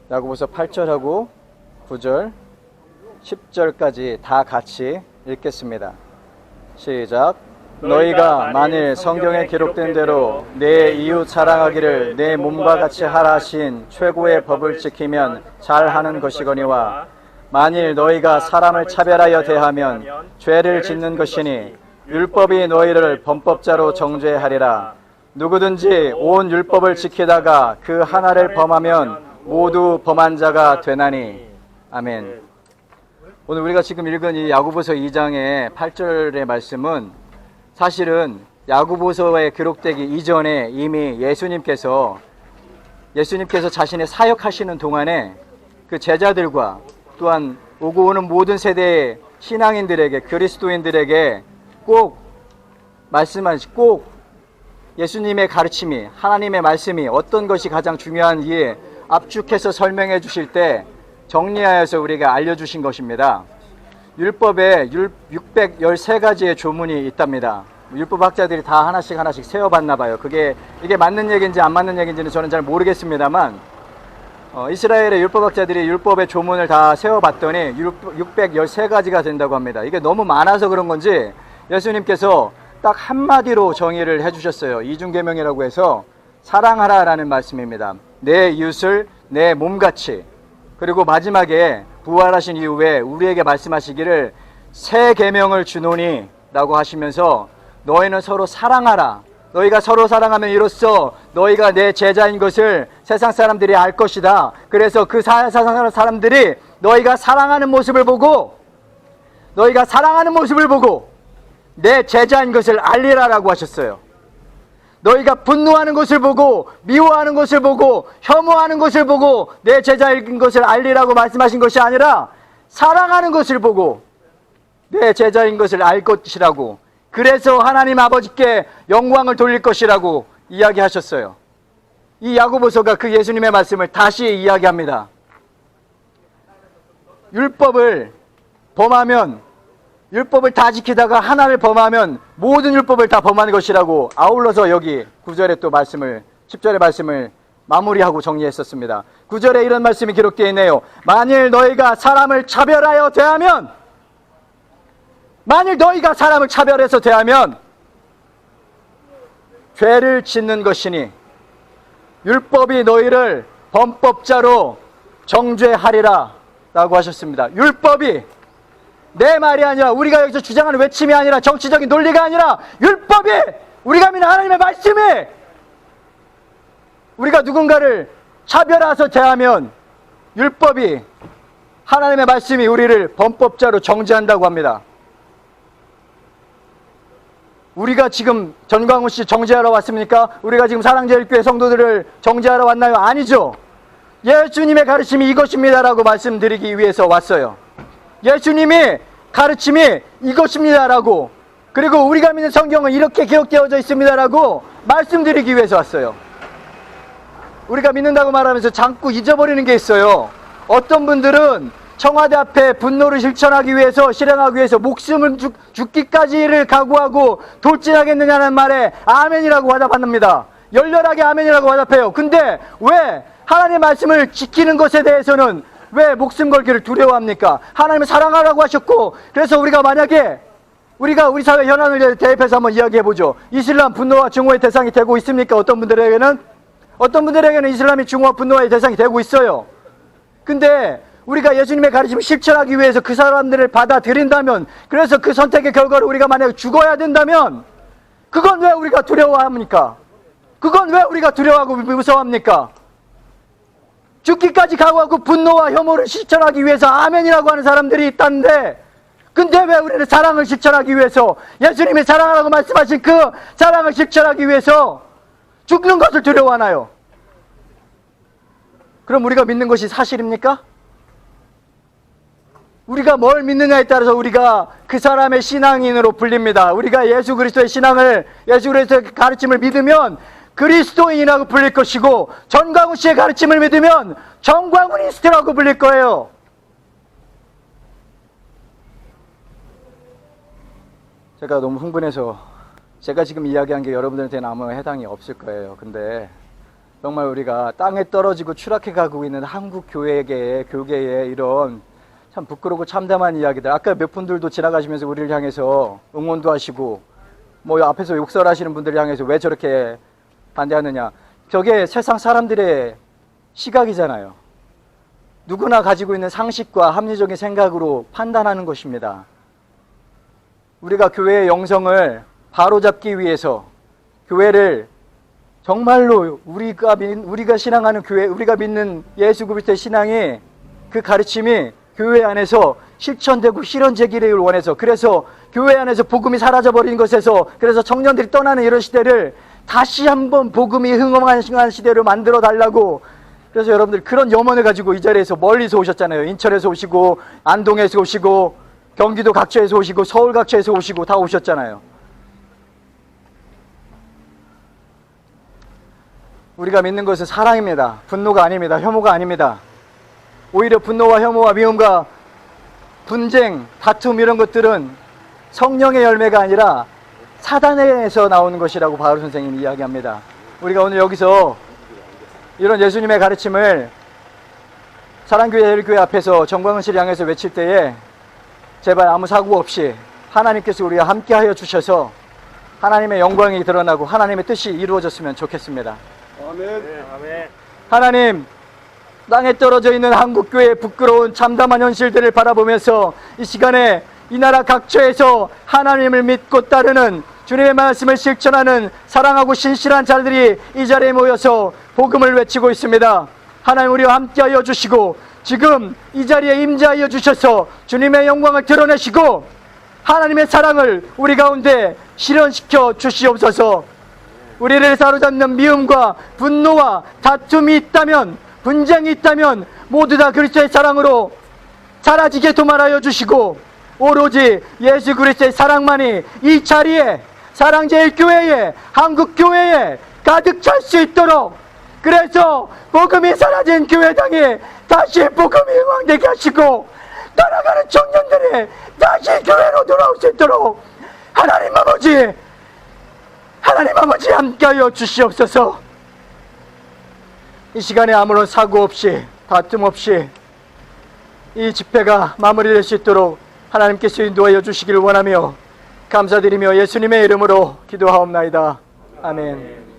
야고보서 8절하고 9절, 10절까지 다 같이 읽겠습니다. 시작. 너희가 만일 성경에 기록된 대로 내 이웃 사랑하기를 내 몸과 같이 하라 하신 최고의 법을 지키면 잘하는 것이거니와 만일 너희가 사람을 차별하여 대하면 죄를 짓는 것이니 율법이 너희를 범법자로 정죄하리라. 누구든지 온 율법을 지키다가 그 하나를 범하면 모두 범한 자가 되나니. 아멘. 오늘 우리가 지금 읽은 이 야고보서 2장의 8절의 말씀은 사실은 야고보서에 기록되기 이전에 이미 예수님께서 자신의 사역하시는 동안에 그 제자들과 또한 오고 오는 모든 세대의 신앙인들에게, 그리스도인들에게 꼭 예수님의 가르침이, 하나님의 말씀이 어떤 것이 가장 중요한지 압축해서 설명해 주실 때 정리하여서 우리가 알려주신 것입니다. 율법에 613가지의 조문이 있답니다. 율법학자들이 다 하나씩 세어봤나 봐요. 이게 맞는 얘기인지 안 맞는 얘기인지는 저는 잘 모르겠습니다만 이스라엘의 율법학자들이 율법의 조문을 다 세어봤더니 613가지가 된다고 합니다. 이게 너무 많아서 그런 건지 예수님께서 딱 한마디로 정의를 해주셨어요. 이중계명이라고 해서 사랑하라라는 말씀입니다. 내 이웃을 내 몸같이. 그리고 마지막에 부활하신 이후에 우리에게 말씀하시기를 새 계명을 주노니 라고 하시면서 너희는 서로 사랑하라. 너희가 서로 사랑하면 이로써 너희가 내 제자인 것을 세상 사람들이 알 것이다. 그래서 그 세상 사람들이 너희가 사랑하는 모습을 보고 내 제자인 것을 알리라라고 하셨어요. 너희가 분노하는 것을 보고 미워하는 것을 보고 혐오하는 것을 보고 내 제자인 것을 알리라고 말씀하신 것이 아니라 사랑하는 것을 보고 내 제자인 것을 알 것이라고, 그래서 하나님 아버지께 영광을 돌릴 것이라고 이야기하셨어요. 이 야고보서가 그 예수님의 말씀을 다시 이야기합니다. 율법을 다 지키다가 하나를 범하면 모든 율법을 다 범하는 것이라고 아울러서 여기 9절에 또 10절의 말씀을 마무리하고 정리했었습니다. 9절에 이런 말씀이 기록되어 있네요. 만일 너희가 사람을 차별하여 대하면, 만일 너희가 사람을 차별해서 대하면 죄를 짓는 것이니 율법이 너희를 범법자로 정죄하리라 라고 하셨습니다. 율법이 내 말이 아니라, 우리가 여기서 주장하는 외침이 아니라, 정치적인 논리가 아니라 율법이, 우리가 믿는 하나님의 말씀이, 우리가 누군가를 차별해서 대하면 율법이, 하나님의 말씀이 우리를 범법자로 정죄한다고 합니다. 우리가 지금 전광훈 씨 정죄하러 왔습니까? 우리가 지금 사랑제일교회 성도들을 정죄하러 왔나요? 아니죠. 예수님의 가르침이 이것입니다라고 말씀드리기 위해서 왔어요. 예수님이 가르침이 이것입니다라고, 그리고 우리가 믿는 성경은 이렇게 기록되어져 있습니다라고 말씀드리기 위해서 왔어요. 우리가 믿는다고 말하면서 자꾸 잊어버리는 게 있어요. 어떤 분들은 청와대 앞에 분노를 실천하기 위해서, 실행하기 위해서 목숨을 죽기까지를 각오하고 돌진하겠느냐는 말에 아멘이라고 화답합니다. 열렬하게 아멘이라고 화답해요. 근데 왜 하나님의 말씀을 지키는 것에 대해서는 왜 목숨 걸기를 두려워합니까? 하나님을 사랑하라고 하셨고, 그래서 우리가 만약에 우리 사회 현안을 대입해서 한번 이야기해보죠. 이슬람 분노와 증오의 대상이 되고 있습니까? 어떤 분들에게는 이슬람이 증오와 분노의 대상이 되고 있어요. 근데 우리가 예수님의 가르침을 실천하기 위해서 그 사람들을 받아들인다면, 그래서 그 선택의 결과로 우리가 만약에 죽어야 된다면, 그건 왜 우리가 두려워합니까? 그건 왜 우리가 두려워하고 무서워합니까? 죽기까지 각오하고 분노와 혐오를 실천하기 위해서 아멘이라고 하는 사람들이 있다는데, 근데 왜 우리는 사랑을 실천하기 위해서, 예수님이 사랑하라고 말씀하신 그 사랑을 실천하기 위해서 죽는 것을 두려워하나요? 그럼 우리가 믿는 것이 사실입니까? 우리가 뭘 믿느냐에 따라서 우리가 그 사람의 신앙인으로 불립니다. 우리가 예수 그리스도의 가르침을 믿으면 그리스도인이라고 불릴 것이고, 전광훈 씨의 가르침을 믿으면 정광훈이스트라고 불릴 거예요. 제가 너무 흥분해서 제가 지금 이야기한 게 여러분들한테는 아무 해당이 없을 거예요. 근데 정말 우리가 땅에 떨어지고 추락해 가고 있는 한국 교계의 이런 참 부끄럽고 참담한 이야기들. 아까 몇 분들도 지나가시면서 우리를 향해서 응원도 하시고 뭐 앞에서 욕설하시는 분들을 향해서 왜 저렇게 반대하느냐. 저게 세상 사람들의 시각이잖아요. 누구나 가지고 있는 상식과 합리적인 생각으로 판단하는 것입니다. 우리가 교회의 영성을 바로잡기 위해서 교회를 정말로 우리가 신앙하는 교회, 우리가 믿는 예수 그리스도의 신앙이 그 가르침이 교회 안에서 실천되고 실현되기를 원해서, 그래서 교회 안에서 복음이 사라져버린 것에서, 그래서 청년들이 떠나는 이런 시대를 다시 한번 복음이 흥황한 시대로 만들어 달라고. 그래서 여러분들 그런 염원을 가지고 이 자리에서 멀리서 오셨잖아요. 인천에서 오시고 안동에서 오시고 경기도 각처에서 오시고 서울 각처에서 오시고 다 오셨잖아요. 우리가 믿는 것은 사랑입니다. 분노가 아닙니다. 혐오가 아닙니다. 오히려 분노와 혐오와 미움과 분쟁, 다툼 이런 것들은 성령의 열매가 아니라 사단에서 나오는 것이라고 바울 선생님이 이야기합니다. 우리가 오늘 여기서 이런 예수님의 가르침을 사랑교회 헬교회 앞에서 정광훈씨를 향해서 외칠 때에 제발 아무 사고 없이 하나님께서 우리와 함께하여 주셔서 하나님의 영광이 드러나고 하나님의 뜻이 이루어졌으면 좋겠습니다. 아멘. 하나님, 땅에 떨어져 있는 한국교회의 부끄러운 참담한 현실들을 바라보면서 이 시간에 이 나라 각처에서 하나님을 믿고 따르는 주님의 말씀을 실천하는 사랑하고 신실한 자들이 이 자리에 모여서 복음을 외치고 있습니다. 하나님, 우리와 함께하여 주시고 지금 이 자리에 임재하여 주셔서 주님의 영광을 드러내시고 하나님의 사랑을 우리 가운데 실현시켜 주시옵소서. 우리를 사로잡는 미움과 분노와 다툼이 있다면, 분쟁이 있다면 모두 다 그리스도의 사랑으로 사라지게 도말하여 주시고 오로지 예수 그리스도의 사랑만이 이 자리에, 사랑제일교회에, 한국교회에 가득 찰 수 있도록, 그래서 복음이 사라진 교회당에 다시 복음이 흥왕되게 하시고 떠나가는 청년들이 다시 교회로 돌아올 수 있도록 하나님 아버지 함께하여 주시옵소서. 이 시간에 아무런 사고 없이 다툼 없이 이 집회가 마무리될 수 있도록 하나님께서 인도하여 주시기를 원하며 감사드리며 예수님의 이름으로 기도하옵나이다. 아멘.